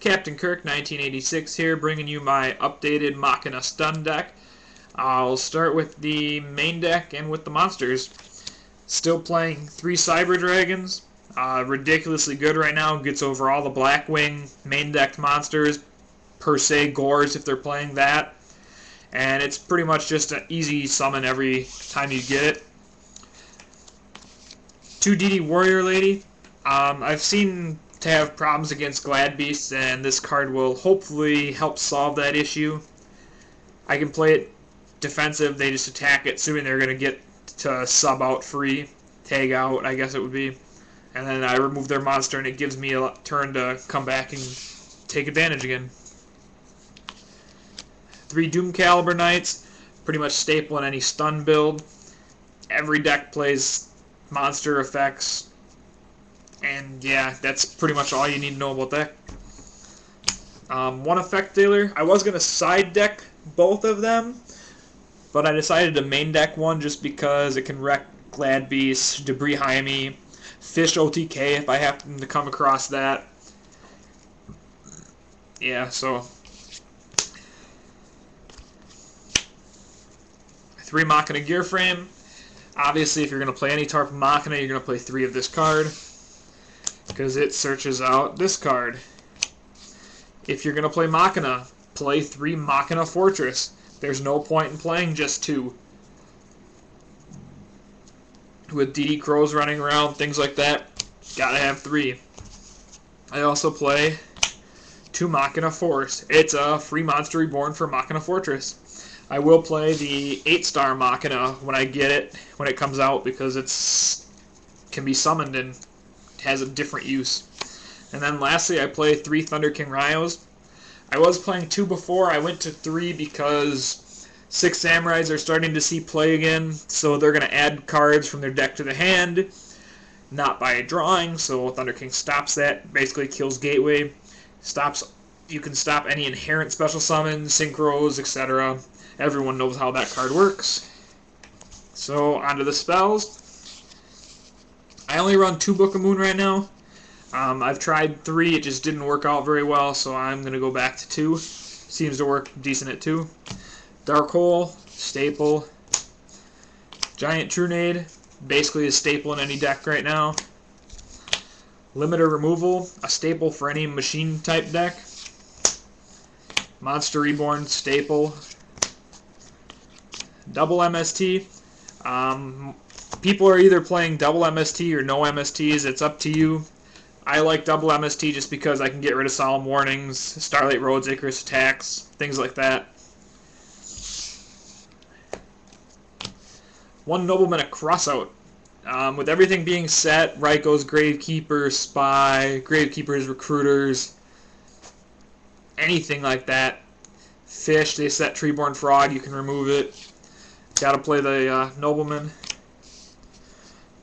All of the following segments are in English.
Captain Kirk 1986 here, bringing you my updated Machina STUN deck. I'll start with the main deck and with the monsters. Still playing 3 Cyber Dragons. Ridiculously good right now. Gets over all the Blackwing main decked monsters, per se Gores if they're playing that. And it's pretty much just an easy summon every time you get it. 2 DD Warrior Lady. I've seen to have problems against Glad Beasts, and this card will hopefully help solve that issue. I can play it defensive, they just attack it, assuming they're going to get to sub out free, tag out, I guess it would be. And then I remove their monster, and it gives me a turn to come back and take advantage again. 3 Doom Caliber Knights, pretty much staple in any stun build. Every deck plays monster effects. And yeah, that's pretty much all you need to know about that. 1 Effect Dealer. I was going to side deck both of them, but I decided to main deck one just because it can wreck Glad Beast, Debris Hyme, Fish OTK if I happen to come across that. Yeah, so 3 Machina Gear Frame. Obviously, if you're going to play any type of Machina, you're going to play 3 of this card, because it searches out this card. If you're going to play Machina, play 3 Machina Fortress. There's no point in playing just 2. With DD Crows running around, things like that, gotta have 3. I also play 2 Machina Force. It's a free monster reborn for Machina Fortress. I will play the 8-star Machina when I get it, when it comes out, because it's can be summoned and has a different use. And then lastly, I play 3 Thunder King Ryos. I was playing 2 before. I went to 3 because 6 Samurais are starting to see play again, so they're going to add cards from their deck to the hand, not by drawing, so Thunder King stops that, basically kills Gateway. You can stop any inherent special summons, synchros, etc. Everyone knows how that card works. So, onto the spells. I only run 2 Book of Moon right now. I've tried 3, it just didn't work out very well, so I'm going to go back to 2. Seems to work decent at 2. Dark Hole, staple. Giant Trunade, basically a staple in any deck right now. Limiter Removal, a staple for any machine type deck. Monster Reborn, staple. Double MST. People are either playing double MST or no MSTs. It's up to you. I like double MST just because I can get rid of Solemn Warnings, Starlight Roads, Icarus Attacks, things like that. 1 Nobleman, a Crossout. With everything being set, Raiko's Gravekeeper, Spy, Gravekeeper's Recruiters, anything like that. Fish, they set Treeborn Frog, you can remove it. Gotta play the Nobleman.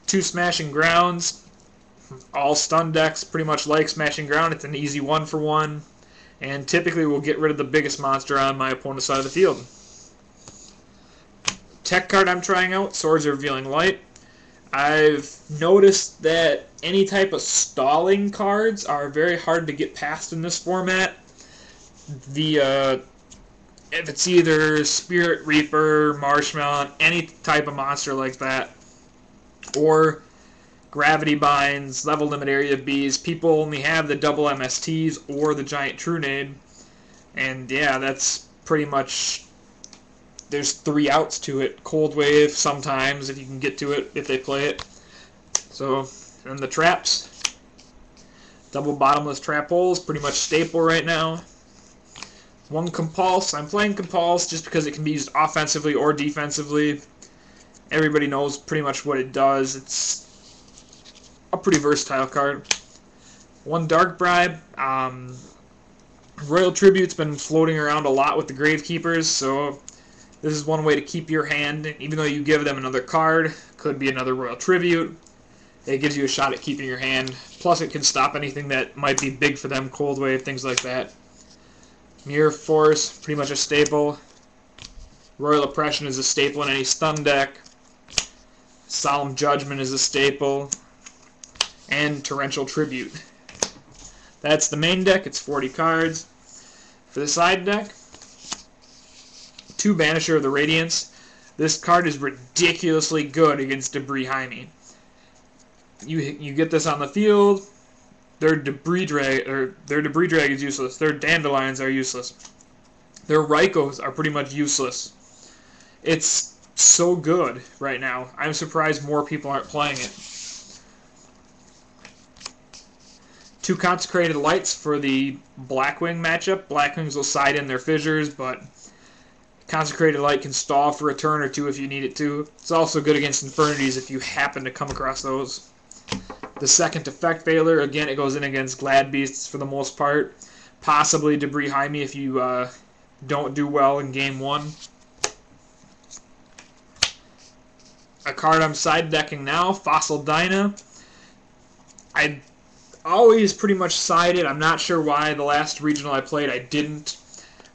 2 Smashing Grounds. All stun decks pretty much like Smashing Ground. It's an easy 1-for-1. And typically we'll get rid of the biggest monster on my opponent's side of the field. Tech card I'm trying out, Swords of Revealing Light. I've noticed that any type of stalling cards are very hard to get past in this format. If it's either Spirit Reaper, Marshmallow, any type of monster like that, or Gravity Binds, Level Limit Area Bees, people only have the double MSTs or the Giant Trunade, and yeah, that's pretty much, there's 3 outs to it. Cold Wave sometimes, if you can get to it, if they play it. So, and the traps. Double Bottomless Trap Holes, pretty much staple right now. 1 Compulse. I'm playing Compulse just because it can be used offensively or defensively. Everybody knows pretty much what it does. It's a pretty versatile card. 1 Dark Bribe. Royal Tribute's been floating around a lot with the Gravekeepers, so this is one way to keep your hand, even though you give them another card. Could be another Royal Tribute. It gives you a shot at keeping your hand. Plus it can stop anything that might be big for them, Cold Wave, things like that. Mirror Force, pretty much a staple. Royal Oppression is a staple in any stun deck. Solemn Judgment is a staple. And Torrential Tribute. That's the main deck. It's 40 cards. For the side deck, 2 Banisher of the Radiance. This card is ridiculously good against Debris Jaime. You get this on the field. Their debris drag is useless. Their Dandelions are useless. Their Raikos are pretty much useless. It's so good right now. I'm surprised more people aren't playing it. 2 Consecrated Lights for the Blackwing matchup. Blackwings will side in their fissures, but Consecrated Light can stall for a turn or 2 if you need it to. It's also good against Infernities if you happen to come across those. The second Effect Veiler, again, it goes in against Glad Beasts for the most part. Possibly Debris Jaime if you don't do well in Game 1. A card I'm side decking now, Fossil Dyna. I always pretty much sided. I'm not sure why the last regional I played I didn't.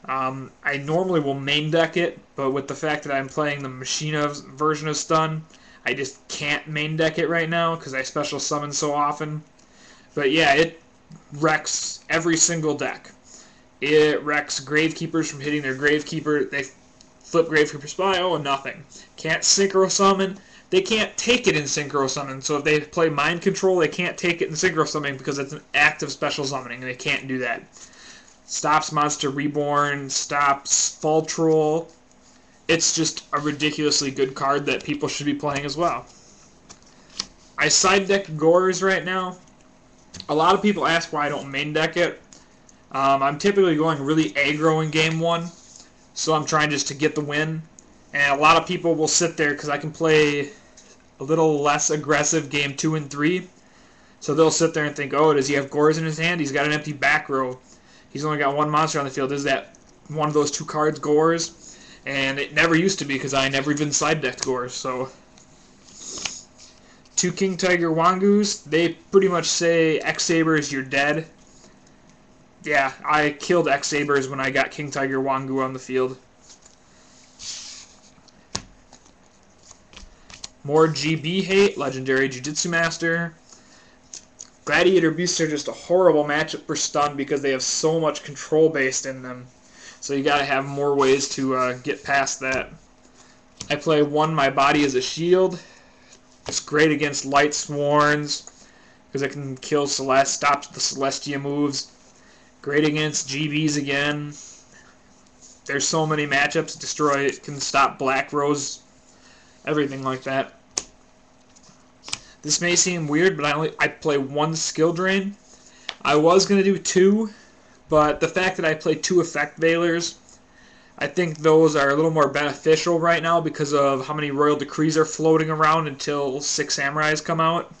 I normally will main deck it, but with the fact that I'm playing the Machina version of Stun, I just can't main deck it right now because I special summon so often. But yeah, it wrecks every single deck. It wrecks Gravekeepers from hitting their Gravekeeper. They flip Gravekeeper Spy, oh, nothing. Can't Synchro Summon. They can't take it in Synchro Summon, so if they play Mind Control, they can't take it in Synchro Summoning because it's an active special summoning, and they can't do that. Stops Monster Reborn, stops Fall Troll. It's just a ridiculously good card that people should be playing as well. I side deck Gores right now. A lot of people ask why I don't main deck it. I'm typically going really aggro in Game 1, so I'm trying just to get the win. And a lot of people will sit there because I can play a little less aggressive Game 2 and 3. So they'll sit there and think, oh, does he have Gores in his hand? He's got an empty back row. He's only got 1 monster on the field. Is that one of those 2 cards Gores? And it never used to be because I never even side decked Gores. So 2 King Tiger Wangus, they pretty much say X-Sabers, you're dead. Yeah, I killed X-Sabers when I got King Tiger Wangu on the field. More GB hate, Legendary Jiu-Jitsu Master. Gladiator Beasts are just a horrible matchup for Stun because they have so much control based in them. So you gotta have more ways to get past that. I play 1 My Body as a Shield. It's great against Light Sworns because it can kill Celeste, stops the Celestia moves. Great against GBs again. There's so many matchups. Destroy it can stop Black Rose. Everything like that. This may seem weird, but I play 1 Skill Drain. I was going to do 2, but the fact that I play 2 Effect Veilers, I think those are a little more beneficial right now because of how many Royal Decrees are floating around until 6 Samurais come out.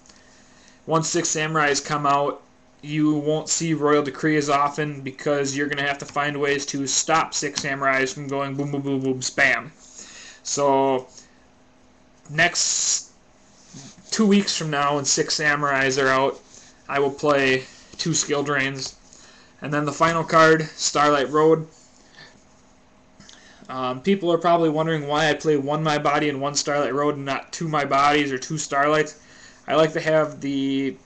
Once 6 Samurais come out, you won't see Royal Decree as often because you're going to have to find ways to stop 6 Samurais from going boom, boom, boom, boom, spam. So next 2 weeks from now when 6 Samurais are out, I will play 2 Skill Drains. And then the final card, Starlight Road. People are probably wondering why I play 1 My Body and 1 Starlight Road and not 2 My Bodies or 2 Starlights. I like to have the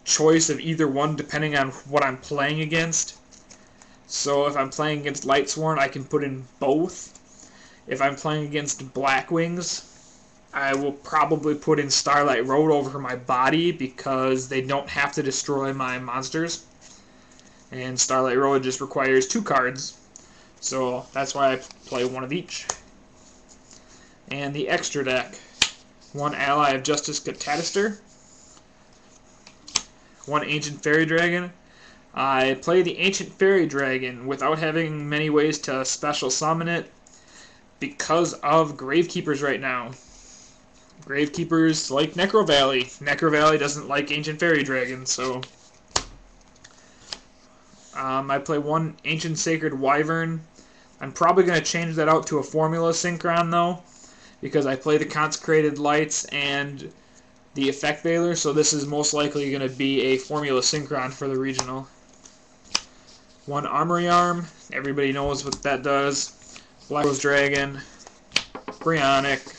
choice of either one depending on what I'm playing against. So if I'm playing against Lightsworn, I can put in both. If I'm playing against Blackwings, I will probably put in Starlight Road over My Body because they don't have to destroy my monsters. And Starlight Road just requires 2 cards. So that's why I play 1 of each. And the extra deck. 1 Ally of Justice Catadister. 1 Ancient Fairy Dragon. I play the Ancient Fairy Dragon without having many ways to special summon it because of Gravekeepers right now. Gravekeepers like Necro Valley. Necro Valley doesn't like Ancient Fairy Dragon, so I play 1 Ancient Sacred Wyvern. I'm probably going to change that out to a Formula Synchron, though, because I play the Consecrated Lights and the Effect Veiler, so this is most likely going to be a Formula Synchron for the regional. 1 Armory Arm. Everybody knows what that does. Black Rose Dragon. Brionic.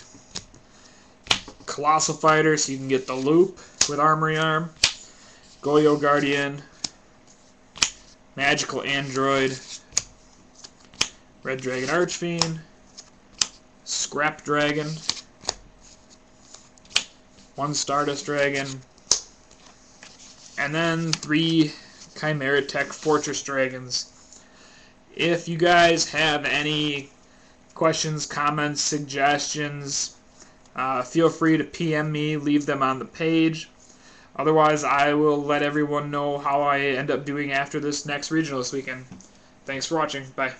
Colossal Fighter, so you can get the loop with Armory Arm. Goyo Guardian. Magical Android, Red Dragon Archfiend, Scrap Dragon, 1 Stardust Dragon, and then 3 Chimera Tech Fortress Dragons. If you guys have any questions, comments, suggestions, feel free to PM me, leave them on the page. Otherwise, I will let everyone know how I end up doing after this next regional this weekend. Thanks for watching. Bye.